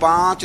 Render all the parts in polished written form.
5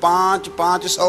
500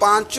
5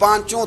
5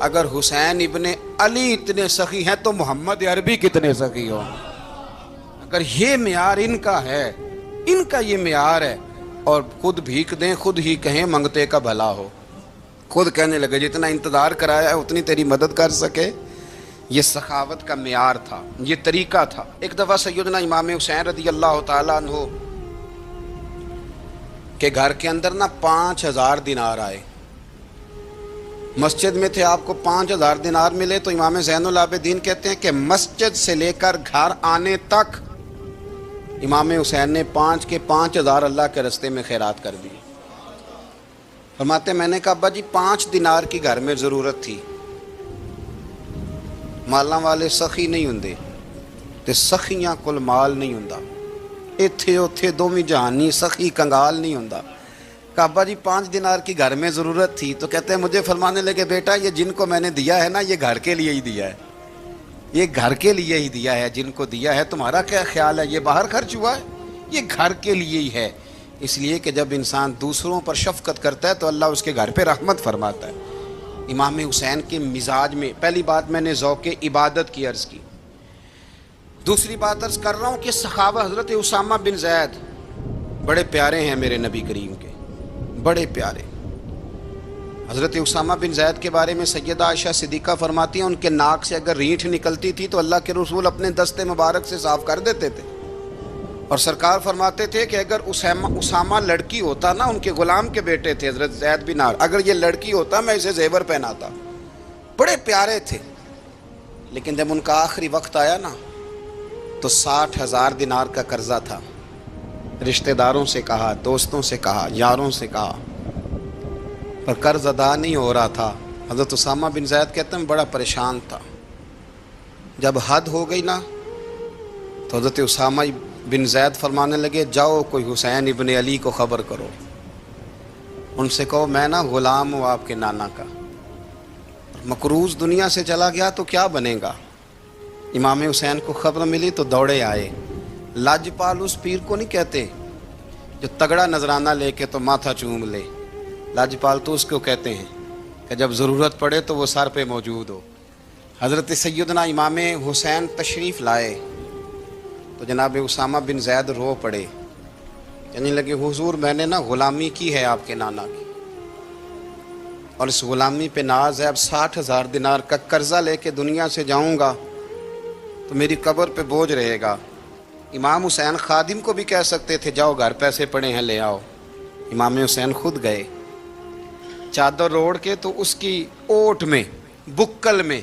اگر حسین ابن علی اتنے سخی ہیں تو محمد عربی کتنے سخی ہوں؟ اگر یہ معیار ان کا ہے، ان کا یہ معیار ہے، اور خود بھیک دیں خود ہی کہیں منگتے کا بھلا ہو، خود کہنے لگے جتنا انتظار کرایا ہے اتنی تیری مدد کر سکے، یہ سخاوت کا معیار تھا، یہ طریقہ تھا۔ ایک دفعہ سیدنا امام حسین رضی اللہ تعالیٰ عنہ کے گھر کے اندر 5000 دینار آئے، مسجد میں تھے، آپ کو 5000 دینار ملے تو امام زین العابدین کہتے ہیں کہ مسجد سے لے کر گھر آنے تک امام حسین نے 5000 اللہ کے رستے میں خیرات کر دی۔ فرماتے میں نے کہا ابا جی 5 دینار کی گھر میں ضرورت تھی، مالاں والے سخی نہیں ہوندے تے سخیاں کل مال نہیں ہوندا، ایتھے اوتھے دوویں جہانی سخی کنگال نہیں ہوندا۔ کہا ابا جی 5 دینار کی گھر میں ضرورت تھی، تو کہتے ہیں مجھے فرمانے لگے بیٹا یہ جن کو میں نے دیا ہے نا یہ گھر کے لیے ہی دیا ہے، یہ گھر کے لیے ہی دیا ہے، جن کو دیا ہے تمہارا کیا خیال ہے یہ باہر خرچ ہوا ہے؟ یہ گھر کے لیے ہی ہے، اس لیے کہ جب انسان دوسروں پر شفقت کرتا ہے تو اللہ اس کے گھر پہ رحمت فرماتا ہے۔ امام حسین کے مزاج میں پہلی بات میں نے ذوق عبادت کی عرض کی، دوسری بات عرض کر رہا ہوں کہ سخاوت حضرت اسامہ بن زید بڑے پیارے ہیں میرے نبی کریم کے، بڑے پیارے۔ حضرت اسامہ بن زید کے بارے میں سیدہ عائشہ صدیقہ فرماتی ہیں ان کے ناک سے اگر رینٹھ نکلتی تھی تو اللہ کے رسول اپنے دست مبارک سے صاف کر دیتے تھے، اور سرکار فرماتے تھے کہ اگر اسامہ لڑکی ہوتا نا، ان کے غلام کے بیٹے تھے حضرت زید بن عامر، اگر یہ لڑکی ہوتا میں اسے زیور پہناتا۔ بڑے پیارے تھے، لیکن جب ان کا آخری وقت آیا نا تو 60,000 دینار کا قرضہ تھا، رشتہ داروں سے کہا، دوستوں سے کہا، یاروں سے کہا، پر قرض ادا نہیں ہو رہا تھا۔ حضرت اسامہ بن زید کہتے ہیں بڑا پریشان تھا، جب حد ہو گئی نا تو حضرت اسامہ بن زید فرمانے لگے جاؤ کوئی حسین ابن علی کو خبر کرو، ان سے کہو میں نا غلام ہوں آپ کے نانا کا، مقروض دنیا سے چلا گیا تو کیا بنے گا۔ امام حسین کو خبر ملی تو دوڑے آئے۔ لاجپال اس پیر کو نہیں کہتے جو تگڑا نذرانہ لے کے تو ماتھا چوم لے، لاجپال تو اس کو کہتے ہیں کہ جب ضرورت پڑے تو وہ سر پہ موجود ہو۔ حضرت سیدنا امام حسین تشریف لائے تو جناب اسامہ بن زید رو پڑے، کہنے لگے حضور میں نے نا غلامی کی ہے آپ کے نانا کی، اور اس غلامی پہ ناز ہے، اب 60,000 دینار کا قرضہ لے کے دنیا سے جاؤں گا تو میری قبر پہ بوجھ رہے گا۔ امام حسین خادم کو بھی کہہ سکتے تھے جاؤ گھر پیسے پڑے ہیں لے آؤ، امام حسین خود گئے، چادر اوڑھ کے تو اس کی اوٹ میں بکل میں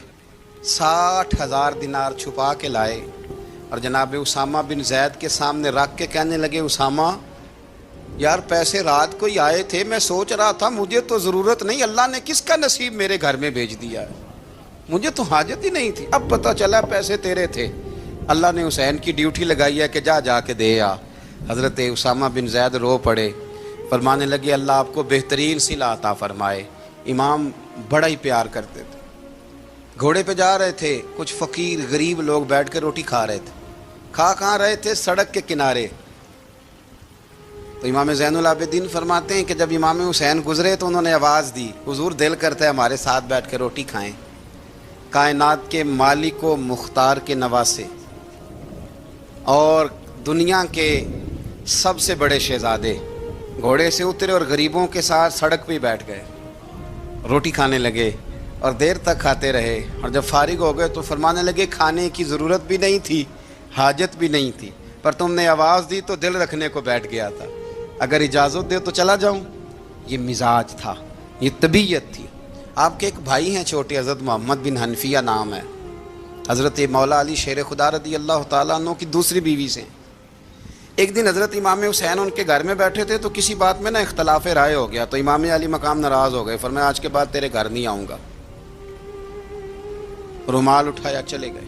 60,000 دینار چھپا کے لائے، اور جناب اسامہ بن زید کے سامنے رکھ کے کہنے لگے اسامہ یار پیسے رات کو ہی آئے تھے، میں سوچ رہا تھا مجھے تو ضرورت نہیں، اللہ نے کس کا نصیب میرے گھر میں بھیج دیا ہے، مجھے تو حاجت ہی نہیں تھی، اب پتہ چلا پیسے تیرے تھے، اللہ نے حسین کی ڈیوٹی لگائی ہے کہ جا کے دے آ۔ حضرت اسامہ بن زید رو پڑے، فرمانے لگے اللہ آپ کو بہترین صلہ عطا فرمائے۔ امام بڑا ہی پیار کرتے تھے، گھوڑے پہ جا رہے تھے، کچھ فقیر غریب لوگ بیٹھ کے روٹی کھا رہے تھے، کہاں رہے تھے سڑک کے کنارے، تو امام زین العابدین فرماتے ہیں کہ جب امام حسین گزرے تو انہوں نے آواز دی حضور دل کرتا ہے ہمارے ساتھ بیٹھ کے روٹی کھائیں۔ کائنات کے مالک و مختار کے نواسے اور دنیا کے سب سے بڑے شہزادے گھوڑے سے اترے اور غریبوں کے ساتھ سڑک پہ بیٹھ گئے، روٹی کھانے لگے اور دیر تک کھاتے رہے، اور جب فارغ ہو گئے تو فرمانے لگے کھانے کی ضرورت بھی نہیں تھی، حاجت بھی نہیں تھی، پر تم نے آواز دی تو دل رکھنے کو بیٹھ گیا تھا، اگر اجازت دے تو چلا جاؤں۔ یہ مزاج تھا، یہ طبیعت تھی۔ آپ کے ایک بھائی ہیں چھوٹے، حضرت محمد بن حنفیہ نام ہے، حضرت مولا علی شیر خدا رضی اللہ تعالیٰ عنہ کی دوسری بیوی سے۔ ایک دن حضرت امام حسین ان کے گھر میں بیٹھے تھے تو کسی بات میں نا اختلاف رائے ہو گیا، تو امام علی مقام ناراض ہو گئے، فرمایا آج کے بعد تیرے گھر نہیں آؤں گا، رومال اٹھایا چلے گئے۔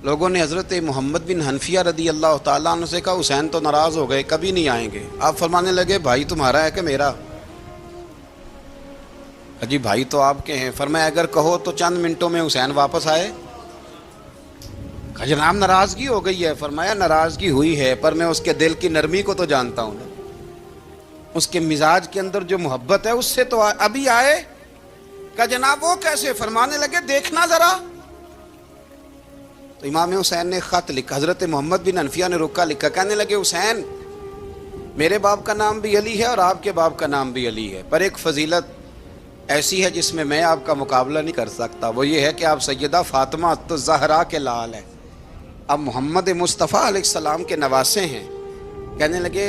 لوگوں نے حضرت محمد بن حنفیہ رضی اللہ تعالیٰ عنہ سے کہا حسین تو ناراض ہو گئے، کبھی نہیں آئیں گے۔ آپ فرمانے لگے بھائی تمہارا ہے کہ میرا؟ جی بھائی تو آپ کے ہیں۔ فرمایا اگر کہو تو چند منٹوں میں حسین واپس آئے۔ جناب ناراضگی ہو گئی ہے۔ فرمایا ناراضگی ہوئی ہے پر میں اس کے دل کی نرمی کو تو جانتا ہوں نا، اس کے مزاج کے اندر جو محبت ہے اس سے تو ابھی آئے کہا جناب وہ کیسے؟ فرمانے لگے دیکھنا ذرا۔ تو امام حسین نے خط لکھا، حضرت محمد بن حنفیہ نے رکا لکھا، کہنے لگے حسین میرے باپ کا نام بھی علی ہے اور آپ کے باپ کا نام بھی علی ہے، پر ایک فضیلت ایسی ہے جس میں آپ کا مقابلہ نہیں کر سکتا، وہ یہ ہے کہ آپ سیدہ فاطمہ الزہرا کے لال ہیں، اب محمد مصطفیٰ علیہ السلام کے نواسے ہیں۔ کہنے لگے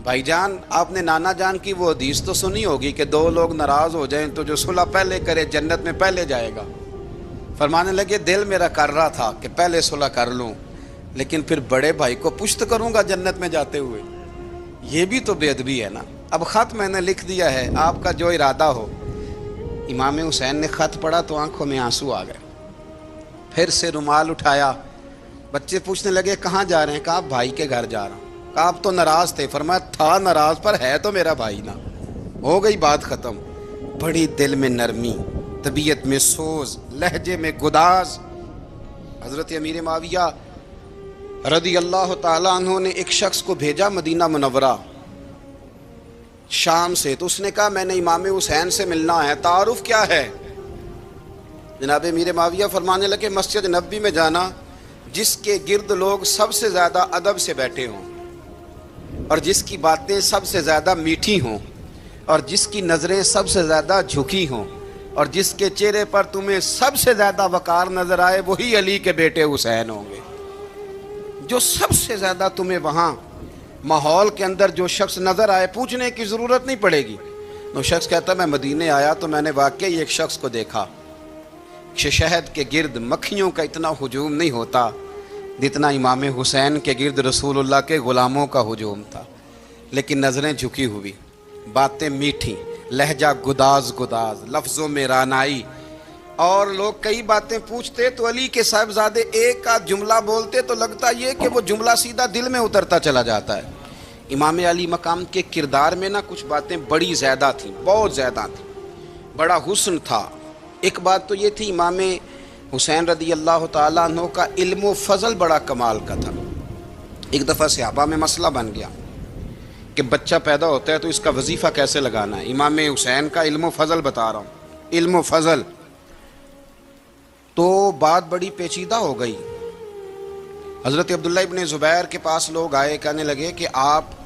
بھائی جان آپ نے نانا جان کی وہ حدیث تو سنی ہوگی کہ دو لوگ ناراض ہو جائیں تو جو صلح پہلے کرے جنت میں پہلے جائے گا۔ فرمانے لگے دل میرا کر رہا تھا کہ پہلے صلح کر لوں، لیکن پھر بڑے بھائی کو پشت کروں گا جنت میں جاتے ہوئے، یہ بھی تو بے ادبی ہے نا۔ اب خط میں نے لکھ دیا ہے، آپ کا جو ارادہ ہو۔ امام حسین نے خط پڑھا تو آنکھوں میں آنسو آ گئے، پھر سے رومال اٹھایا، بچے پوچھنے لگے کہاں جا رہے ہیں؟ کہا بھائی کے گھر جا رہا ہوں۔ کہا آپ تو ناراض تھے؟ فرمایا تھا ناراض پر ہے تو میرا بھائی نا، ہو گئی بات ختم۔ بڑی دل میں نرمی، طبیعت میں سوز، لہجے میں گداز۔ حضرت امیر معاویہ رضی اللہ تعالیٰ عنہ نے ایک شخص کو بھیجا مدینہ منورہ شام سے، تو اس نے کہا میں نے امام حسین سے ملنا ہے، تعارف کیا ہے؟ جناب امیر معاویہ فرمانے لگے مسجد نبوی میں جانا جس کے گرد لوگ سب سے زیادہ ادب سے بیٹھے ہوں اور جس کی باتیں سب سے زیادہ میٹھی ہوں اور جس کی نظریں سب سے زیادہ جھکی ہوں اور جس کے چہرے پر تمہیں سب سے زیادہ وقار نظر آئے وہی علی کے بیٹے حسین ہوں گے۔ جو سب سے زیادہ تمہیں وہاں ماحول کے اندر جو شخص نظر آئے پوچھنے کی ضرورت نہیں پڑے گی۔ وہ شخص کہتا میں مدینے آیا تو میں نے واقعی ایک شخص کو دیکھا، شہد کے گرد مکھیوں کا اتنا ہجوم نہیں ہوتا جتنا امام حسین کے گرد رسول اللہ کے غلاموں کا ہجوم تھا، لیکن نظریں جھکی ہوئی، باتیں میٹھی، لہجہ گداز گداز، لفظوں میں رانائی، اور لوگ کئی باتیں پوچھتے تو علی کے صاحبزادے ایک آدھ جملہ بولتے تو لگتا یہ کہ وہ جملہ سیدھا دل میں اترتا چلا جاتا ہے۔ امام علی مقام کے کردار میں نا کچھ باتیں بڑی زیادہ تھیں، بہت زیادہ تھیں، بڑا حسن تھا۔ ایک بات تو یہ تھی امام حسین رضی اللہ تعالیٰ عنہ کا علم و فضل بڑا کمال کا تھا۔ ایک دفعہ صحابہ میں مسئلہ بن گیا کہ بچہ پیدا ہوتا ہے تو اس کا وظیفہ کیسے لگانا ہے۔ امام حسین کا علم و فضل بتا رہا ہوں، علم و فضل۔ تو بات بڑی پیچیدہ ہو گئی۔ حضرت عبداللہ ابن زبیر کے پاس لوگ آئے، کہنے لگے کہ آپ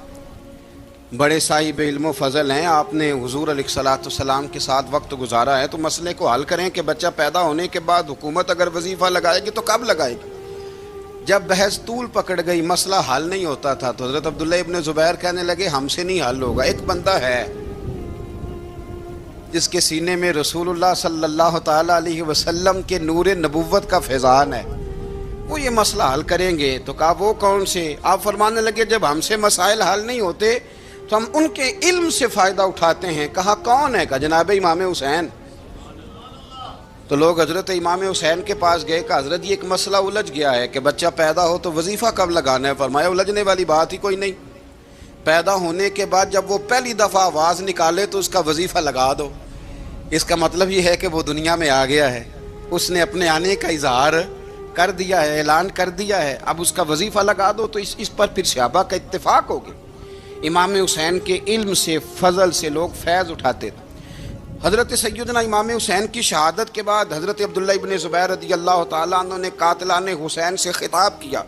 بڑے صاحب علم و فضل ہیں، آپ نے حضور علیہ الصلوۃ والسلام کے ساتھ وقت گزارا ہے، تو مسئلے کو حل کریں کہ بچہ پیدا ہونے کے بعد حکومت اگر وظیفہ لگائے گی تو کب لگائے گی؟ جب بحث طول پکڑ گئی، مسئلہ حل نہیں ہوتا تھا، تو حضرت عبداللہ ابن زبیر کہنے لگے ہم سے نہیں حل ہوگا، ایک بندہ ہے جس کے سینے میں رسول اللہ صلی اللہ تعالیٰ علیہ وسلم کے نور نبوت کا فیضان ہے، وہ یہ مسئلہ حل کریں گے۔ تو کہا وہ کون سے؟ آپ فرمانے لگے جب ہم سے مسائل حل نہیں ہوتے تو ہم ان کے علم سے فائدہ اٹھاتے ہیں۔ کہا کون ہے؟ کہا جناب امام حسین۔ تو لوگ حضرت امام حسین کے پاس گئے، کہا حضرت یہ ایک مسئلہ الجھ گیا ہے کہ بچہ پیدا ہو تو وظیفہ کب لگانا ہے؟ فرمایا الجھنے والی بات ہی کوئی نہیں، پیدا ہونے کے بعد جب وہ پہلی دفعہ آواز نکالے تو اس کا وظیفہ لگا دو۔ اس کا مطلب یہ ہے کہ وہ دنیا میں آ گیا ہے، اس نے اپنے آنے کا اظہار کر دیا ہے، اعلان کر دیا ہے، اب اس کا وظیفہ لگا دو۔ تو اس پر پھر صحابہ کا اتفاق ہو گیا۔ امام حسین کے علم سے، فضل سے لوگ فیض اٹھاتے تھے۔ حضرت سیدنا امام حسین کی شہادت کے بعد حضرت عبداللہ ابن زبیر رضی اللہ تعالیٰ عنہ نے قاتلان حسین سے خطاب کیا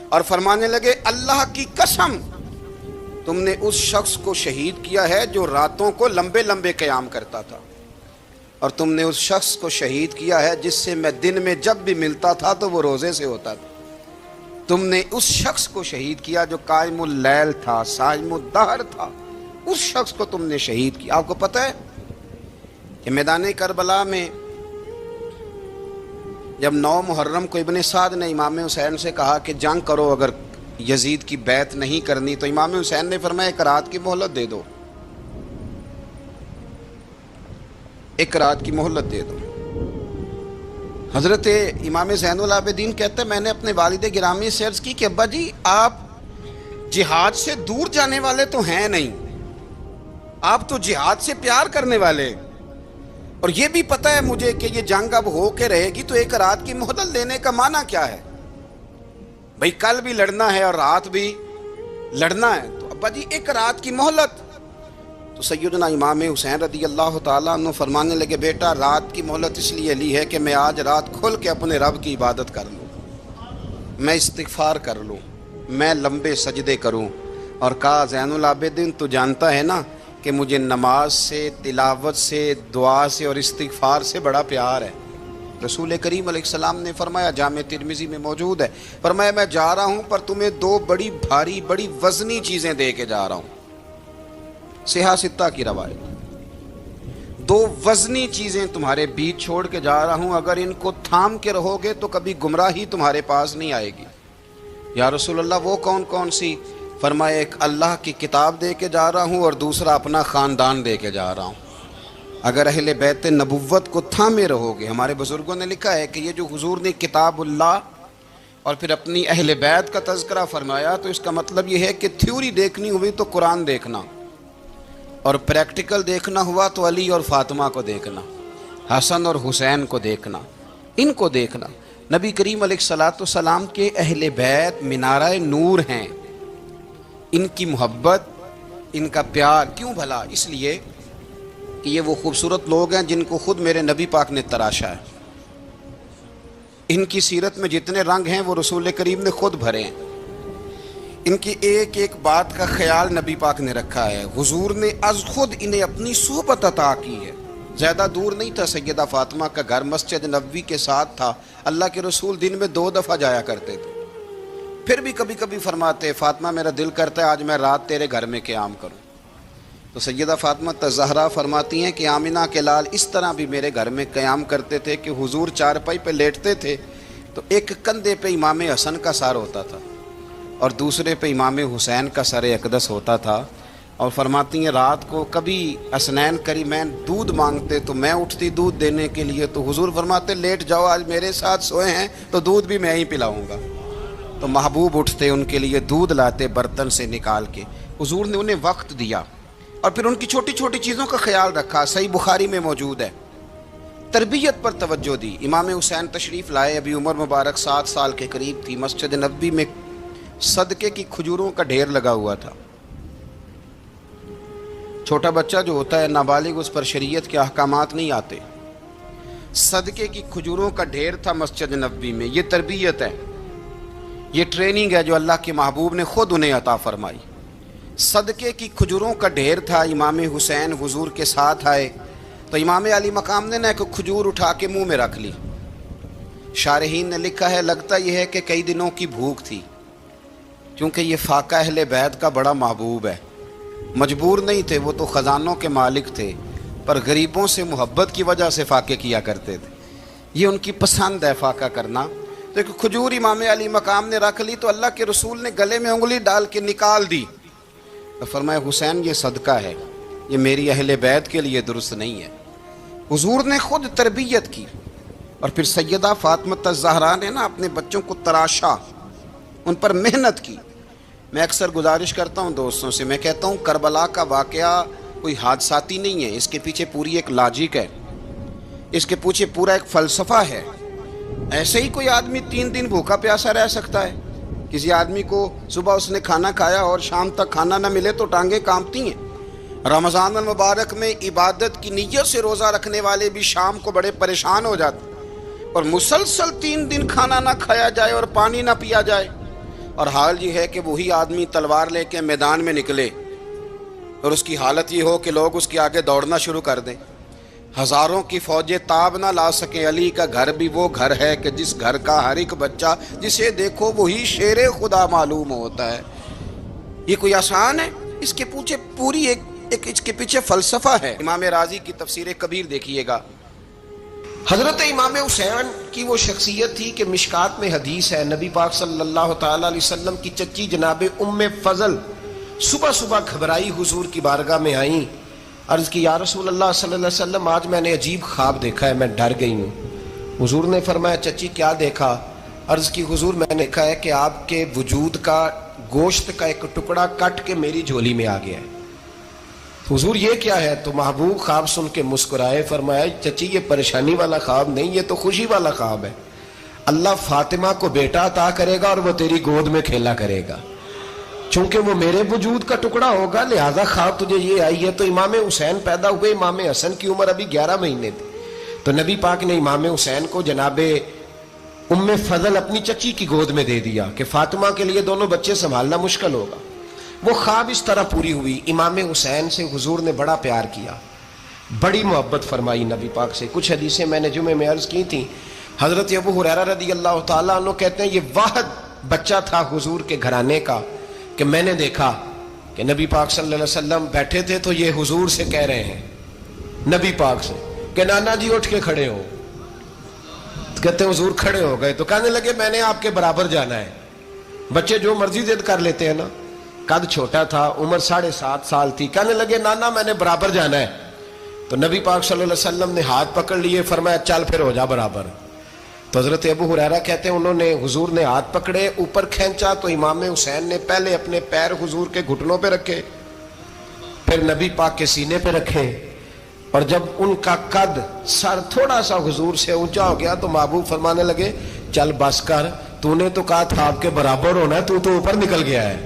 اور فرمانے لگے اللہ کی قسم تم نے اس شخص کو شہید کیا ہے جو راتوں کو لمبے لمبے قیام کرتا تھا، اور تم نے اس شخص کو شہید کیا ہے جس سے میں دن میں جب بھی ملتا تھا تو وہ روزے سے ہوتا تھا۔ تم نے اس شخص کو شہید کیا جو قائم اللیل تھا، صائم الدہر تھا، اس شخص کو تم نے شہید کیا۔ آپ کو پتہ ہے کہ میدان کربلا میں جب 9 محرم کو ابن سعد نے امام حسین سے کہا کہ جنگ کرو اگر یزید کی بیعت نہیں کرنی، تو امام حسین نے فرمایا ایک رات کی مہلت دے دو، ایک رات کی مہلت دے دو۔ حضرت امام زین العابدین کہتے ہیں میں نے اپنے والد گرامی سے عرض کی کہ ابا جی آپ جہاد سے دور جانے والے تو ہیں نہیں، آپ تو جہاد سے پیار کرنے والے، اور یہ بھی پتہ ہے مجھے کہ یہ جنگ اب ہو کے رہے گی، تو ایک رات کی مہلت دینے کا معنی کیا ہے؟ بھئی کل بھی لڑنا ہے اور رات بھی لڑنا ہے، تو ابا جی ایک رات کی مہلت۔ تو سیدنا امام حسین رضی اللہ تعالیٰ عنہ فرمانے لگے بیٹا رات کی مہلت اس لیے لی ہے کہ میں آج رات کھل کے اپنے رب کی عبادت کر لوں، میں استغفار کر لوں، میں لمبے سجدے کروں۔ اور کہا زین العابدین تو جانتا ہے نا کہ مجھے نماز سے، تلاوت سے، دعا سے اور استغفار سے بڑا پیار ہے۔ رسول کریم علیہ السلام نے فرمایا، جامع ترمذی میں موجود ہے، فرمایا میں جا رہا ہوں پر تمہیں دو بڑی بھاری بڑی وزنی چیزیں دے کے جا رہا ہوں۔ صحیح ستہ کی روایت، دو وزنی چیزیں تمہارے بیچ چھوڑ کے جا رہا ہوں، اگر ان کو تھام کے رہو گے تو کبھی گمراہی تمہارے پاس نہیں آئے گی۔ یا رسول اللہ وہ کون کون سی؟ فرمایا ایک اللہ کی کتاب دے کے جا رہا ہوں اور دوسرا اپنا خاندان دے کے جا رہا ہوں۔ اگر اہل بیت نبوت کو تھامے رہو گے، ہمارے بزرگوں نے لکھا ہے کہ یہ جو حضور نے کتاب اللہ اور پھر اپنی اہل بیت کا تذکرہ فرمایا تو اس کا مطلب یہ ہے کہ تھیوری دیکھنی ہوئی تو قرآن دیکھنا، اور پریکٹیکل دیکھنا ہوا تو علی اور فاطمہ کو دیکھنا، حسن اور حسین کو دیکھنا، ان کو دیکھنا۔ نبی کریم علیہ الصلاۃ والسلام کے اہل بیت منارہ نور ہیں، ان کی محبت، ان کا پیار کیوں بھلا؟ اس لیے کہ یہ وہ خوبصورت لوگ ہیں جن کو خود میرے نبی پاک نے تراشا ہے۔ ان کی سیرت میں جتنے رنگ ہیں وہ رسول کریم نے خود بھرے ہیں، ان کی ایک ایک بات کا خیال نبی پاک نے رکھا ہے، حضور نے از خود انہیں اپنی صحبت عطا کی ہے۔ زیادہ دور نہیں تھا سیدہ فاطمہ کا گھر، مسجد نبوی کے ساتھ تھا، اللہ کے رسول دن میں 2 دفعہ جایا کرتے تھے، پھر بھی کبھی کبھی فرماتے فاطمہ میرا دل کرتا ہے آج میں رات تیرے گھر میں قیام کروں۔ تو سیدہ فاطمہ الزہرا فرماتی ہیں کہ آمنہ کے لال اس طرح بھی میرے گھر میں قیام کرتے تھے کہ حضور چارپائی پہ لیٹتے تھے تو ایک کندھے پہ امام حسن کا سر ہوتا تھا اور دوسرے پہ امام حسین کا سر اقدس ہوتا تھا، اور فرماتی ہیں رات کو کبھی حسنین کریمین دودھ مانگتے تو میں اٹھتی دودھ دینے کے لیے، تو حضور فرماتے لیٹ جاؤ آج میرے ساتھ سوئے ہیں تو دودھ بھی میں ہی پلاؤں گا۔ تو محبوب اٹھتے ان کے لیے دودھ لاتے برتن سے نکال کے، حضور نے انہیں وقت دیا اور پھر ان کی چھوٹی چھوٹی چیزوں کا خیال رکھا۔ صحیح بخاری میں موجود ہے، تربیت پر توجہ دی۔ امام حسین تشریف لائے، ابھی عمر مبارک 7 سال کے قریب تھی، مسجد نبوی میں صدقے کی کھجوروں کا ڈھیر لگا ہوا تھا۔ چھوٹا بچہ جو ہوتا ہے نابالغ، اس پر شریعت کے احکامات نہیں آتے۔ صدقے کی کھجوروں کا ڈھیر تھا مسجد نبوی میں، یہ تربیت ہے، یہ ٹریننگ ہے جو اللہ کے محبوب نے خود انہیں عطا فرمائی۔ صدقے کی کھجوروں کا ڈھیر تھا، امام حسین حضور کے ساتھ آئے تو امام علی مقام نے ایک کھجور اٹھا کے منہ میں رکھ لی۔ شارحین نے لکھا ہے لگتا یہ ہے کہ کئی دنوں کی بھوک تھی، کیونکہ یہ فاقہ اہل بیت کا بڑا محبوب ہے، مجبور نہیں تھے، وہ تو خزانوں کے مالک تھے، پر غریبوں سے محبت کی وجہ سے فاقے کیا کرتے تھے، یہ ان کی پسند ہے فاقہ کرنا۔ تو ایک کھجور امام علی مقام نے رکھ لی تو اللہ کے رسول نے گلے میں انگلی ڈال کے نکال دی، تو فرمایا حسین یہ صدقہ ہے، یہ میری اہل بیت کے لیے درست نہیں ہے۔ حضور نے خود تربیت کی، اور پھر سیدہ فاطمہ الزہرا نے اپنے بچوں کو تراشا، ان پر محنت کی۔ میں اکثر گزارش کرتا ہوں دوستوں سے، میں کہتا ہوں کربلا کا واقعہ کوئی حادثاتی نہیں ہے، اس کے پیچھے پوری ایک لاجک ہے، اس کے پیچھے پورا ایک فلسفہ ہے۔ ایسے ہی کوئی آدمی 3 دن بھوکا پیاسا رہ سکتا ہے؟ کسی آدمی کو صبح اس نے کھانا کھایا اور شام تک کھانا نہ ملے تو ٹانگیں کانپتی ہیں۔ رمضان المبارک میں عبادت کی نیت سے روزہ رکھنے والے بھی شام کو بڑے پریشان ہو جاتے، اور مسلسل 3 دن کھانا نہ کھایا جائے اور پانی نہ پیا جائے، اور حال یہ ہے کہ وہی آدمی تلوار لے کے میدان میں نکلے اور اس کی حالت یہ ہو کہ لوگ اس کے آگے دوڑنا شروع کر دیں، ہزاروں کی فوجیں تاب نہ لا سکیں۔ علی کا گھر بھی وہ گھر ہے کہ جس گھر کا ہر ایک بچہ جسے دیکھو وہی شیر خدا معلوم ہوتا ہے۔ یہ کوئی آسان ہے؟ اس کے پیچھے پوری ایک اس کے پیچھے فلسفہ ہے۔ امام راضی کی تفسیر کبیر دیکھیے گا، حضرت امام حسین کی وہ شخصیت تھی کہ مشکات میں حدیث ہے، نبی پاک صلی اللہ تعالیٰ علیہ وسلم کی چچی جناب ام فضل صبح صبح گھبرائی حضور کی بارگاہ میں آئیں، عرض کی یا رسول اللہ صلی اللہ علیہ وسلم آج میں نے عجیب خواب دیکھا ہے، میں ڈر گئی ہوں۔ حضور نے فرمایا چچی کیا دیکھا؟ عرض کی حضور میں نے کہا ہے کہ آپ کے وجود کا گوشت کا ایک ٹکڑا کٹ کے میری جھولی میں آ گیا ہے۔ حضور یہ کیا ہے؟ تو محبوب خواب سن کے مسکرائے، فرمایا چچی یہ پریشانی والا خواب نہیں، یہ تو خوشی والا خواب ہے، اللہ فاطمہ کو بیٹا عطا کرے گا اور وہ تیری گود میں کھیلا کرے گا۔ چونکہ وہ میرے وجود کا ٹکڑا ہوگا لہذا خواہ تجھے یہ آئی ہے. تو امام حسین پیدا ہوئے, امام حسن کی عمر ابھی 11 مہینے تھی. تو نبی پاک نے امام حسین کو جناب ام فضل اپنی چچی کی گود میں دے دیا کہ فاطمہ کے لیے دونوں بچے سنبھالنا مشکل ہوگا. وہ خواب اس طرح پوری ہوئی. امام حسین سے حضور نے بڑا پیار کیا, بڑی محبت فرمائی نبی پاک سے. کچھ حدیثیں میں نے جمعے میں عرض کی تھیں. حضرت ابو ہریرہ رضی اللہ تعالیٰ عنہ کہتے ہیں یہ واحد بچہ تھا حضور کے گھرانے کا کہ میں نے دیکھا کہ نبی پاک صلی اللہ علیہ وسلم بیٹھے تھے تو یہ حضور سے کہہ رہے ہیں, نبی پاک سے, کہ نانا جی اٹھ کے کھڑے ہو. کہتے ہیں حضور کھڑے ہو گئے تو کہنے لگے میں نے آپ کے برابر جانا ہے. بچے جو مرضی ضد کر لیتے ہیں نا. قد چھوٹا تھا, عمر 7.5 سال تھی. کہنے لگے نانا میں نے برابر جانا ہے. تو نبی پاک صلی اللہ علیہ وسلم نے ہاتھ پکڑ لیے, فرمایا چل پھر ہو جا برابر. تو حضرت ابو ہریرہ کہتے ہیں انہوں نے حضور نے ہاتھ پکڑے, اوپر کھینچا تو امام حسین نے پہلے اپنے پیر حضور کے گھٹنوں پہ رکھے, پھر نبی پاک کے سینے پہ رکھے, اور جب ان کا قد سر تھوڑا سا حضور سے اونچا ہو گیا تو محبوب فرمانے لگے چل بس کر, تو نے تو کہا تھا آپ کے برابر ہونا ہے, تو اوپر نکل گیا ہے,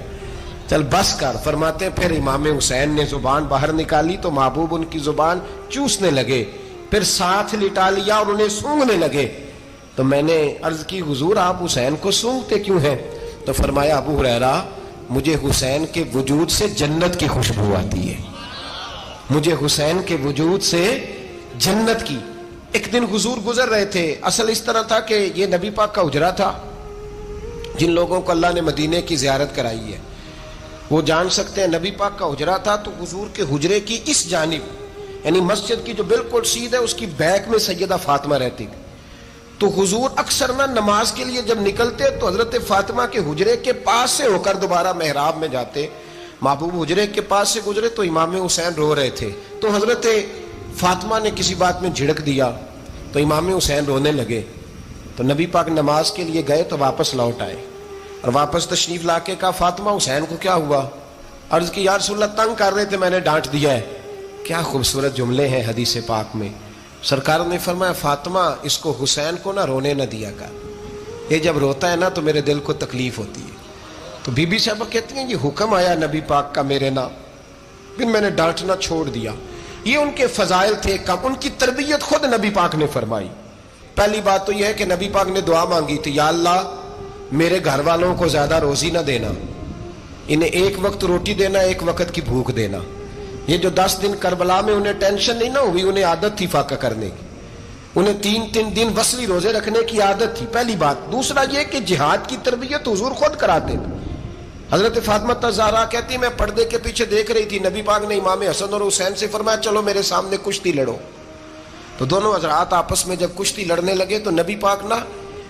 چل بس کر. فرماتے پھر امام حسین نے زبان باہر نکالی تو محبوب ان کی زبان چوسنے لگے, پھر ساتھ لٹا لیا اور انہیں سونگھنے لگے. تو میں نے عرض کی حضور آپ حسین کو سونگتے کیوں ہیں؟ تو فرمایا ابو ہریرہ مجھے حسین کے وجود سے جنت کی خوشبو آتی ہے, مجھے حسین کے وجود سے جنت کی. ایک دن حضور گزر رہے تھے. اصل اس طرح تھا کہ یہ نبی پاک کا حجرہ تھا. جن لوگوں کو اللہ نے مدینے کی زیارت کرائی ہے وہ جان سکتے ہیں نبی پاک کا حجرہ تھا. تو حضور کے حجرے کی اس جانب یعنی مسجد کی جو بالکل سیدھ ہے اس کی بیک میں سیدہ فاطمہ رہتی تھی. تو حضور اکثر نہ نماز کے لیے جب نکلتے تو حضرت فاطمہ کے حجرے کے پاس سے ہو کر دوبارہ محراب میں جاتے. محبوب حجرے کے پاس سے گزرے تو امام حسین رو رہے تھے. تو حضرت فاطمہ نے کسی بات میں جھڑک دیا تو امام حسین رونے لگے. تو نبی پاک نماز کے لیے گئے تو واپس لوٹ آئے اور واپس تشریف لا کے کہا فاطمہ حسین کو کیا ہوا؟ عرض کی یا رسول اللہ تنگ کر رہے تھے میں نے ڈانٹ دیا ہے. کیا خوبصورت جملے ہیں حدیث پاک میں. سرکار نے فرمایا فاطمہ اس کو حسین کو نہ رونے نہ دیا کر, یہ جب روتا ہے نا تو میرے دل کو تکلیف ہوتی ہے. تو بی بی صاحبہ کہتی ہیں یہ حکم آیا نبی پاک کا میرے نام, پھر میں نے ڈانٹنا چھوڑ دیا. یہ ان کے فضائل تھے کم, ان کی تربیت خود نبی پاک نے فرمائی. پہلی بات تو یہ ہے کہ نبی پاک نے دعا مانگی تھی یا اللہ میرے گھر والوں کو زیادہ روزی نہ دینا, انہیں ایک وقت روٹی دینا, ایک وقت کی بھوک دینا. یہ جو 10 دن کربلا میں انہیں ٹینشن نہیں نہ ہوئی, انہیں عادت تھی فاقہ کرنے کی, انہیں 3 دن وصلی روزے رکھنے کی عادت تھی. پہلی بات. دوسرا یہ کہ جہاد کی تربیت حضور خود کراتے تھے. حضرت فاطمہ الزہرا کہتی میں پردے کے پیچھے دیکھ رہی تھی, نبی پاک نے امام حسن اور حسین سے فرمایا چلو میرے سامنے کشتی لڑو. تو دونوں حضرات آپس میں جب کشتی لڑنے لگے تو نبی پاک نا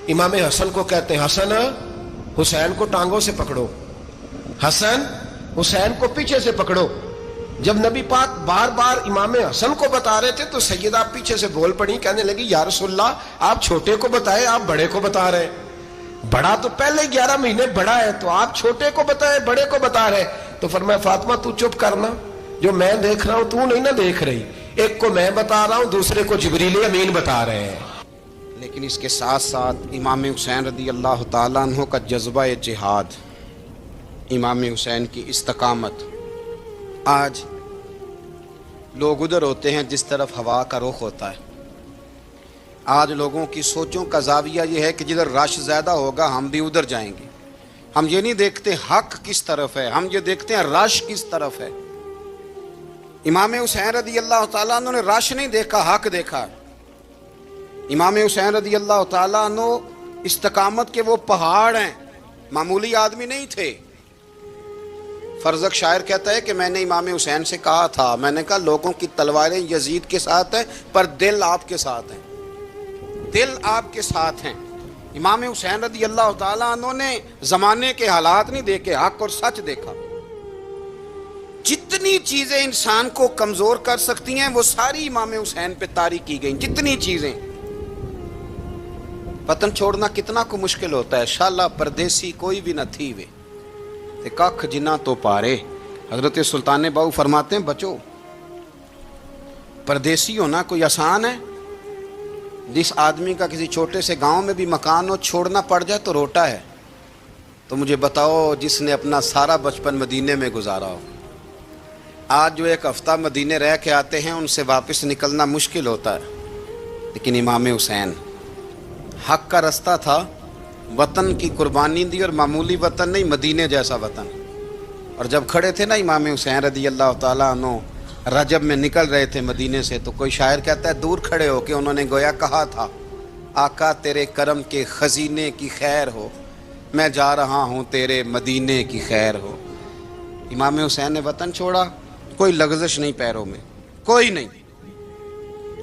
امام حسن کو کہتے ہیں حسن حسین کو ٹانگوں سے پکڑو, حسن حسین کو پیچھے سے پکڑو. جب نبی پاک بار بار امام حسن کو بتا رہے تھے تو سیدہ پیچھے سے بول پڑی, کہنے لگی یا رسول اللہ آپ چھوٹے کو بتائے آپ بڑے کو بتا رہے. بڑا تو پہلے 11 مہینے بڑا ہے تو آپ چھوٹے کو بتائے بڑے کو بتا رہے. تو فرمایا فاطمہ تو چپ کرنا, جو میں دیکھ رہا ہوں تو نہیں نہ دیکھ رہی, ایک کو میں بتا رہا ہوں دوسرے کو جبریل امین بتا رہے ہیں. لیکن اس کے ساتھ ساتھ امام حسین رضی اللہ تعالیٰ عنہ کا جذبہ جہاد, امام حسین کی استقامت. آج لوگ ادھر ہوتے ہیں جس طرف ہوا کا رخ ہوتا ہے. آج لوگوں کی سوچوں کا زاویہ یہ ہے کہ جدھر رش زیادہ ہوگا ہم بھی ادھر جائیں گے. ہم یہ نہیں دیکھتے حق کس طرف ہے, ہم یہ دیکھتے ہیں رش کس طرف ہے. امام حسین رضی اللہ تعالیٰ عنہ نے رش نہیں دیکھا, حق دیکھا. امام حسین رضی اللہ تعالیٰ عنہ استقامت کے وہ پہاڑ ہیں, معمولی آدمی نہیں تھے. فرزق شاعر کہتا ہے کہ میں نے امام حسین سے کہا تھا, میں نے کہا لوگوں کی تلواریں یزید کے ساتھ ہیں پر دل آپ کے ساتھ ہیں, دل آپ کے ساتھ ہیں. امام حسین رضی اللہ تعالیٰ عنہ نے زمانے کے حالات نہیں دیکھے, حق اور سچ دیکھا. جتنی چیزیں انسان کو کمزور کر سکتی ہیں وہ ساری امام حسین پہ طاری کی گئیں. جتنی چیزیں, وطن چھوڑنا کتنا کو مشکل ہوتا ہے. شالا پردیسی کوئی بھی نہ تھی وے تے ککھ جنہ تو پارے. حضرت سلطان باؤ فرماتے ہیں بچو پردیسی ہونا کوئی آسان ہے؟ جس آدمی کا کسی چھوٹے سے گاؤں میں بھی مکان ہو چھوڑنا پڑ جائے تو روٹا ہے. تو مجھے بتاؤ جس نے اپنا سارا بچپن مدینے میں گزارا ہو، آج جو ایک ہفتہ مدینے رہ کے آتے ہیں ان سے واپس نکلنا مشکل ہوتا ہے. لیکن امام حسین حق کا رستہ تھا، وطن کی قربانی دی، اور معمولی وطن نہیں، مدینے جیسا وطن. اور جب کھڑے تھے نا امام حسین رضی اللہ تعالیٰ عنہ رجب میں نکل رہے تھے مدینے سے، تو کوئی شاعر کہتا ہے دور کھڑے ہو کے انہوں نے گویا کہا تھا، آقا تیرے کرم کے خزینے کی خیر ہو، میں جا رہا ہوں تیرے مدینے کی خیر ہو. امام حسین نے وطن چھوڑا، کوئی لغزش نہیں پیروں میں، کوئی نہیں.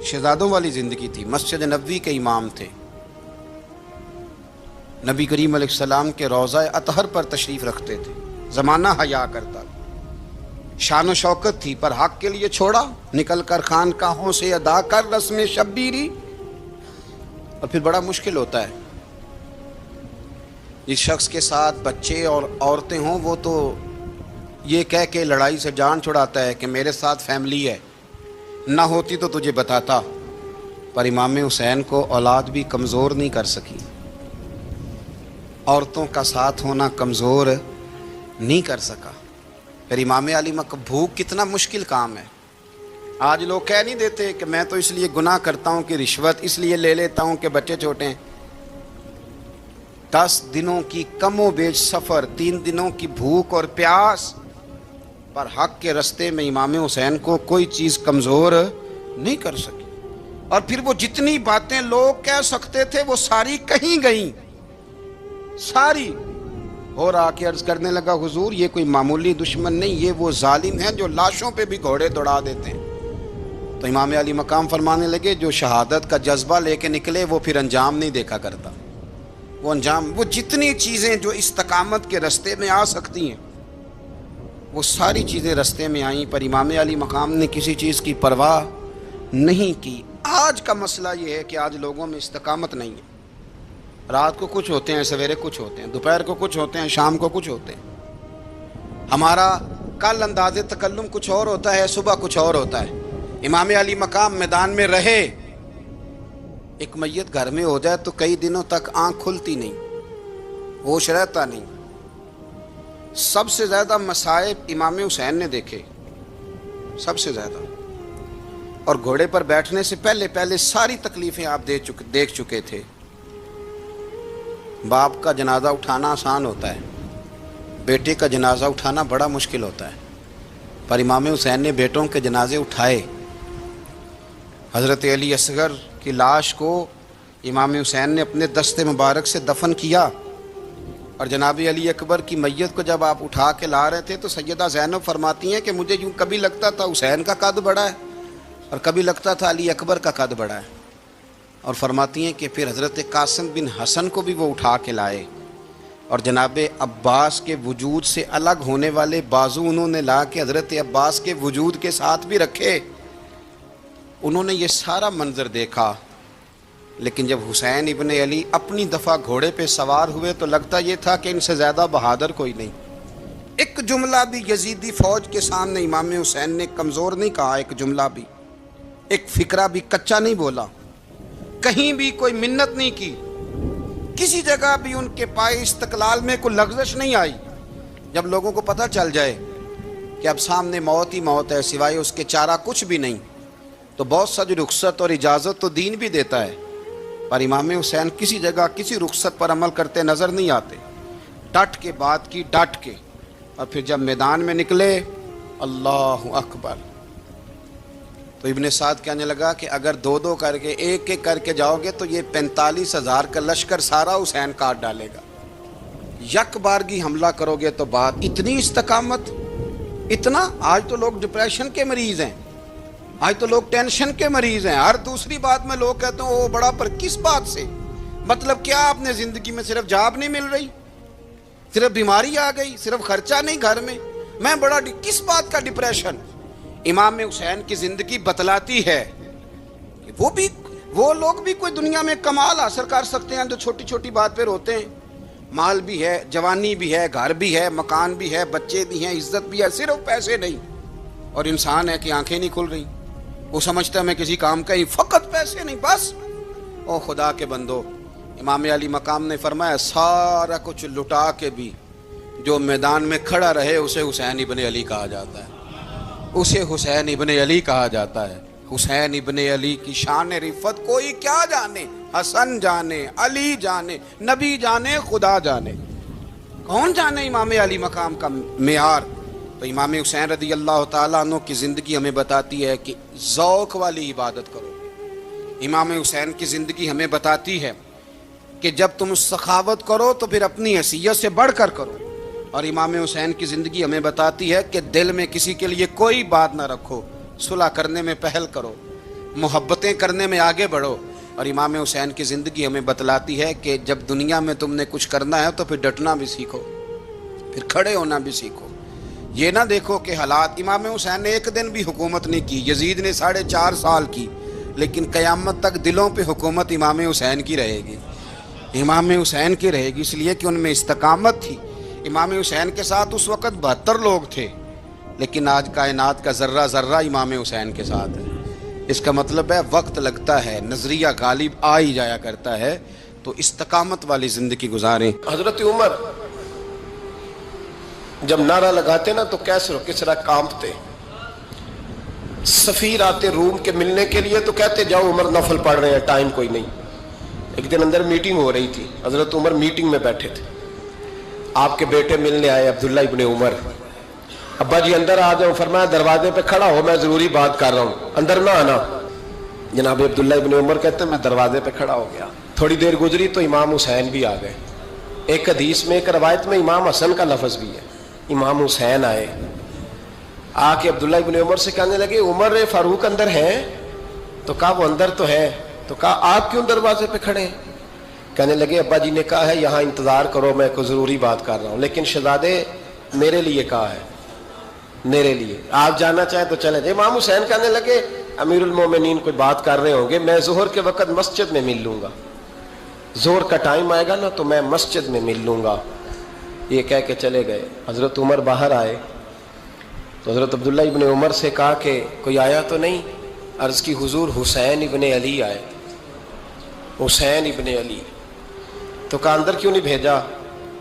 شہزادوں والی زندگی تھی، مسجد نبوی کے امام تھے، نبی کریم علیہ السلام کے روضہ اطہر پر تشریف رکھتے تھے، زمانہ حیا کرتا تھا، شان و شوکت تھی، پر حق کے لیے چھوڑا، نکل کر خانقاہوں سے ادا کر رسم شبیری. اور پھر بڑا مشکل ہوتا ہے جس شخص کے ساتھ بچے اور عورتیں ہوں، وہ تو یہ کہہ کے لڑائی سے جان چھڑاتا ہے کہ میرے ساتھ فیملی ہے، نہ ہوتی تو تجھے بتاتا. پر امام حسین کو اولاد بھی کمزور نہیں کر سکی، عورتوں کا ساتھ ہونا کمزور نہیں کر سکا. پھر امام علی مکہ بھوک کتنا مشکل کام ہے. آج لوگ کہہ نہیں دیتے کہ میں تو اس لیے گناہ کرتا ہوں کہ رشوت اس لیے لے لیتا ہوں کہ بچے چھوٹے ہیں. 10 دنوں کی کم و بیش سفر، 3 دنوں کی بھوک اور پیاس، پر حق کے رستے میں امام حسین کو کوئی چیز کمزور نہیں کر سکی. اور پھر وہ جتنی باتیں لوگ کہہ سکتے تھے وہ ساری کہیں گئیں، ساری. اور آ کے عرض کرنے لگا حضور یہ کوئی معمولی دشمن نہیں، یہ وہ ظالم ہیں جو لاشوں پہ بھی گھوڑے دوڑا دیتے ہیں. تو امام علی مقام فرمانے لگے جو شہادت کا جذبہ لے کے نکلے وہ پھر انجام نہیں دیکھا کرتا. وہ انجام، وہ جتنی چیزیں جو استقامت کے رستے میں آ سکتی ہیں وہ ساری چیزیں رستے میں آئیں، پر امام علی مقام نے کسی چیز کی پرواہ نہیں کی. آج کا مسئلہ یہ ہے کہ آج لوگوں میں استقامت نہیں ہے. رات کو کچھ ہوتے ہیں، سویرے کچھ ہوتے ہیں، دوپہر کو کچھ ہوتے ہیں، شام کو کچھ ہوتے ہیں. ہمارا کل انداز تکلم کچھ اور ہوتا ہے، صبح کچھ اور ہوتا ہے. امام علی مقام میدان میں رہے، ایک میت گھر میں ہو جائے تو کئی دنوں تک آنکھ کھلتی نہیں، ہوش رہتا نہیں. سب سے زیادہ مصائب امام حسین نے دیکھے، سب سے زیادہ. اور گھوڑے پر بیٹھنے سے پہلے ساری تکلیفیں آپ دیکھ چکے تھے. باپ کا جنازہ اٹھانا آسان ہوتا ہے، بیٹے کا جنازہ اٹھانا بڑا مشکل ہوتا ہے. پر امام حسین نے بیٹوں کے جنازے اٹھائے. حضرت علی اصغر کی لاش کو امام حسین نے اپنے دست مبارک سے دفن کیا، اور جناب علی اکبر کی میت کو جب آپ اٹھا کے لا رہے تھے تو سیدہ زینب فرماتی ہیں کہ مجھے یوں کبھی لگتا تھا حسین کا قد بڑا ہے اور کبھی لگتا تھا علی اکبر کا قد بڑا ہے. اور فرماتی ہیں کہ پھر حضرت قاسم بن حسن کو بھی وہ اٹھا کے لائے، اور جناب عباس کے وجود سے الگ ہونے والے بازو انہوں نے لا کے حضرت عباس کے وجود کے ساتھ بھی رکھے. انہوں نے یہ سارا منظر دیکھا. لیکن جب حسین ابن علی اپنی دفعہ گھوڑے پہ سوار ہوئے تو لگتا یہ تھا کہ ان سے زیادہ بہادر کوئی نہیں. ایک جملہ بھی یزیدی فوج کے سامنے امام حسین نے کمزور نہیں کہا، ایک جملہ بھی، ایک فکرہ بھی کچا نہیں بولا، کہیں بھی کوئی منت نہیں کی، کسی جگہ بھی ان کے پائے استقلال میں کوئی لغزش نہیں آئی. جب لوگوں کو پتہ چل جائے کہ اب سامنے موت ہی موت ہے، سوائے اس کے چارہ کچھ بھی نہیں، تو بہت ساری رخصت اور اجازت تو دین بھی دیتا ہے. پر امام حسین کسی جگہ کسی رخصت پر عمل کرتے نظر نہیں آتے. ڈٹ کے بات کی، ڈٹ کے. اور پھر جب میدان میں نکلے، اللہ اکبر، تو ابن سعد کہنے لگا کہ اگر 2 کر کے ایک کر کے جاؤ گے تو یہ 45,000 کا لشکر سارا حسین کاٹ ڈالے گا. یک بارگی حملہ کرو گے تو بات. اتنی استقامت، اتنا. آج تو لوگ ڈپریشن کے مریض ہیں، آج تو لوگ ٹینشن کے مریض ہیں. ہر دوسری بات میں لوگ کہتے ہیں وہ بڑا، پر کس بات سے؟ مطلب کیا آپ نے زندگی میں صرف جاب نہیں مل رہی، صرف بیماری آ گئی، صرف خرچہ نہیں گھر میں بڑا کس بات کا ڈپریشن؟ امام حسین کی زندگی بتلاتی ہے کہ وہ لوگ بھی کوئی دنیا میں کمال حاصل کر سکتے ہیں جو چھوٹی چھوٹی بات پہ روتے ہیں. مال بھی ہے، جوانی بھی ہے، گھر بھی ہے، مکان بھی ہے، بچے بھی ہیں، عزت بھی ہے، صرف پیسے نہیں. اور انسان ہے کہ آنکھیں نہیں کھل رہی، وہ سمجھتا ہے میں کسی کام کا ہی، فقط پیسے نہیں بس. او خدا کے بندو، امام علی مقام نے فرمایا سارا کچھ لٹا کے بھی جو میدان میں کھڑا رہے اسے حسین ابن علی کہا جاتا ہے، اسے حسین ابن علی کہا جاتا ہے۔ حسین ابن علی کی شان رفت کوئی کیا جانے، حسن جانے، علی جانے، نبی جانے، خدا جانے، کون جانے امام علی مقام کا معیار۔ تو امام حسین رضی اللہ تعالیٰ عنہ کی زندگی ہمیں بتاتی ہے کہ ذوق والی عبادت کرو۔ امام حسین کی زندگی ہمیں بتاتی ہے کہ جب تم سخاوت کرو تو پھر اپنی حیثیت سے بڑھ کر کرو، اور امام حسین کی زندگی ہمیں بتاتی ہے کہ دل میں کسی کے لیے کوئی بات نہ رکھو، صلح کرنے میں پہل کرو، محبتیں کرنے میں آگے بڑھو۔ اور امام حسین کی زندگی ہمیں بتلاتی ہے کہ جب دنیا میں تم نے کچھ کرنا ہے تو پھر ڈٹنا بھی سیکھو، پھر کھڑے ہونا بھی سیکھو۔ یہ نہ دیکھو کہ حالات، امام حسین نے ایک دن بھی حکومت نہیں کی، یزید نے 4.5 سال کی، لیکن قیامت تک دلوں پہ حکومت امام حسین کی رہے گی، امام حسین کی رہے گی، اس لیے کہ ان میں استقامت تھی۔ امام حسین کے ساتھ اس وقت 72 لوگ تھے، لیکن آج کائنات کا ذرہ ذرہ امام حسین کے ساتھ ہے۔ اس کا مطلب ہے وقت لگتا ہے، نظریہ غالب آ ہی جایا کرتا ہے، تو استقامت والی زندگی گزاریں۔ حضرت عمر جب نعرہ لگاتے نا تو کیسر و کسرا کانپتے، سفیر آتے روم کے ملنے کے لیے تو کہتے جاؤ عمر نفل پڑھ رہے ہیں، ٹائم کوئی نہیں۔ ایک دن اندر میٹنگ ہو رہی تھی، حضرت عمر میٹنگ میں بیٹھے تھے، آپ کے بیٹے ملنے آئے عبداللہ ابن عمر، ابا جی اندر آ جاؤ، فرمایا دروازے پہ کھڑا ہو، میں ضروری بات کر رہا ہوں، اندر نہ آنا۔ جناب عبداللہ ابن عمر کہتے ہیں میں دروازے پہ کھڑا ہو گیا، تھوڑی دیر گزری تو امام حسین بھی آ گئے۔ ایک حدیث میں، ایک روایت میں امام حسن کا لفظ بھی ہے، امام حسین آئے، آ کے عبداللہ ابن عمر سے کہنے لگے عمر فاروق اندر ہیں؟ تو کہا وہ اندر تو ہے۔ تو کہا آپ کیوں دروازے پہ کھڑے ہیں؟ کہنے لگے ابا جی نے کہا ہے یہاں انتظار کرو، میں کوئی ضروری بات کر رہا ہوں، لیکن شہزادے میرے لیے کہا ہے، میرے لیے آپ جانا چاہیں تو چلے جائیں۔ امام حسین کہنے لگے امیر المومنین کوئی بات کر رہے ہوں گے، میں ظہر کے وقت مسجد میں مل لوں گا، ظہر کا ٹائم آئے گا نا تو میں مسجد میں مل لوں گا۔ یہ کہہ کے چلے گئے۔ حضرت عمر باہر آئے تو حضرت عبداللہ ابن عمر سے کہا کہ کوئی آیا تو نہیں؟ عرض کی حضور حسین ابن علی آئے، حسین ابن علی۔ تو کہا اندر کیوں نہیں بھیجا؟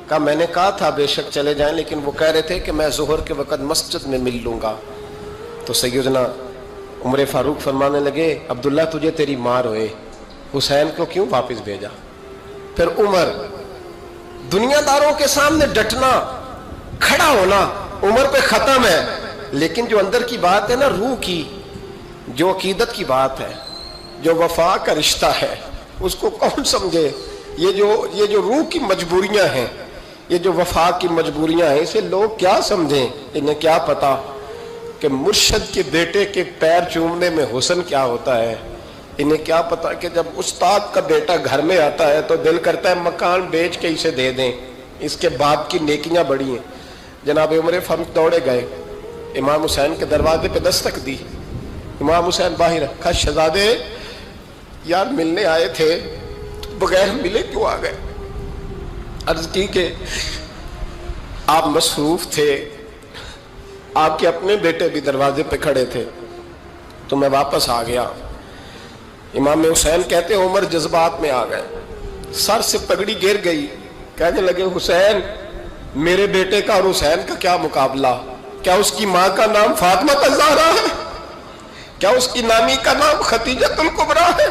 کہا میں نے کہا تھا بے شک چلے جائیں، لیکن وہ کہہ رہے تھے کہ میں ظہر کے وقت مسجد میں مل لوں گا۔ تو سیدنا عمر فاروق فرمانے لگے عبداللہ تجھے تیری مار ہوئے، حسین کو کیوں واپس بھیجا؟ پھر عمر دنیا داروں کے سامنے ڈٹنا، کھڑا ہونا عمر پہ ختم ہے، لیکن جو اندر کی بات ہے نا، روح کی، جو عقیدت کی بات ہے، جو وفا کا رشتہ ہے، اس کو کون سمجھے؟ یہ جو روح کی مجبوریاں ہیں، یہ جو وفا کی مجبوریاں ہیں، اسے لوگ کیا سمجھیں؟ انہیں کیا پتا کہ مرشد کے بیٹے کے پیر چومنے میں حسن کیا ہوتا ہے؟ انہیں کیا پتا کہ جب استاد کا بیٹا گھر میں آتا ہے تو دل کرتا ہے مکان بیچ کے اسے دے دیں، اس کے باپ کی نیکیاں بڑی ہیں۔ جناب عمر فاروق دوڑے گئے، امام حسین کے دروازے پہ دستک دی، امام حسین باہر کہا شہزادے یار ملنے آئے تھے، بغیر ملے کیوں آ گئے؟ عرض کی کہ آپ مصروف تھے، آپ کے اپنے بیٹے بھی دروازے پہ کھڑے تھے، تو میں واپس آ گیا۔ امام حسین کہتے ہیں عمر جذبات میں آ گئے، سر سے پگڑی گر گئی، کہنے لگے حسین میرے بیٹے کا اور حسین کا کیا مقابلہ؟ کیا اس کی ماں کا نام فاطمہ الزہرا ہے؟ کیا اس کی نانی کا نام خدیجۃ الکبریٰ ہے؟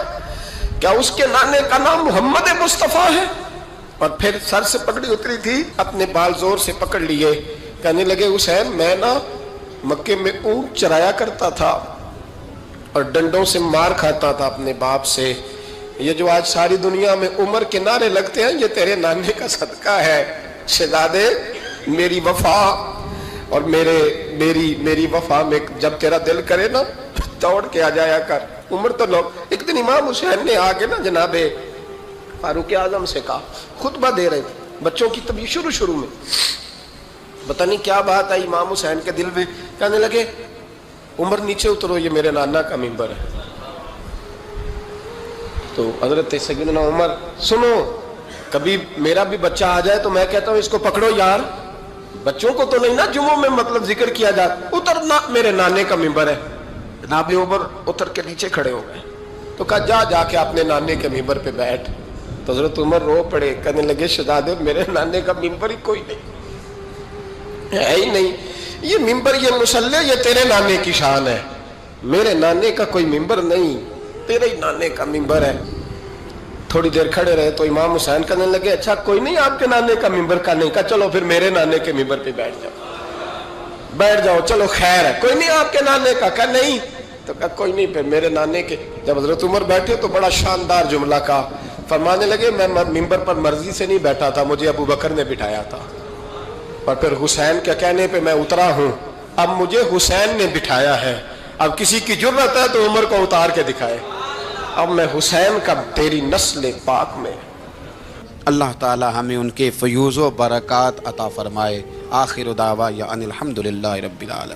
کیا اس کے نانے کا نام محمد مصطفیٰ ہے؟ اور پھر سر سے پگڑی اتری تھی، اپنے بال زور سے پکڑ لیے، کہنے لگے حسین میں نا مکے میں اونٹ چرایا کرتا تھا اور ڈنڈوں سے مار کھاتا تھا اپنے باپ سے، یہ جو آج ساری دنیا میں عمر کے نعرے لگتے ہیں یہ تیرے نانے کا صدقہ ہے۔ شہزادے میری وفا اور میری وفا میں جب تیرا دل کرے نا دوڑ کے آ جایا کر۔ عمر تو لوگ، ایک دن امام حسین نے آگے نا جناب فاروق اعظم سے کہا، خطبہ دے رہے تھے بچوں کی طبیعت شروع میں، پتہ نہیں کیا بات آئی امام حسین کے دل میں، کہنے لگے عمر نیچے اترو، یہ میرے نانا کا ممبر ہے۔ تو حضرت سیدنا عمر سنو، کبھی میرا بھی بچہ آ جائے تو میں کہتا ہوں اس کو پکڑو یار، بچوں کو تو نہیں نا جمعوں میں مطلب ذکر کیا جاتا، اترنا میرے نانے کا ممبر ہے۔ جناب عمر اتر کے نیچے کھڑے ہو گئے، تو کہا جا کے اپنے نانے کے ممبر پہ بیٹھ۔ تو حضرت عمر رو پڑے، کہنے لگے شہزادے میرے نانے کا ممبر ہی کوئی نہیں ہے ہی نہیں، یہ ممبر یہ مصلی یہ تیرے نانے کی شان ہے، میرے نانے کا کوئی ممبر نہیں، تیرے ہی نانے کا ممبر ہے۔ تھوڑی دیر کھڑے رہے تو امام حسین کہنے لگے اچھا کوئی نہیں آپ کے نانے کا ممبر کا نہیں، کہا چلو پھر میرے نانے کے ممبر پہ بیٹھ جاؤ چلو خیر ہے، کوئی نہیں آپ کے نانے کا، کہا نہیں، تو کہا کوئی نہیں پھر میرے نانے کے۔ جب حضرت عمر بیٹھے تو بڑا شاندار جملہ کہا، فرمانے لگے میں ممبر پر مرضی سے نہیں بیٹھا تھا، مجھے ابو بکر نے بٹھایا تھا، اور پھر حسین کے کہنے پہ میں اترا ہوں، اب مجھے حسین نے بٹھایا ہے، اب کسی کی جرت ہے تو عمر کو اتار کے دکھائے، اب میں حسین کا تیری نسل پاک میں۔ اللہ تعالی ہمیں ان کے فیوز و برکات عطا فرمائے۔ آخر دعوی ان الحمدللہ رب العالمین۔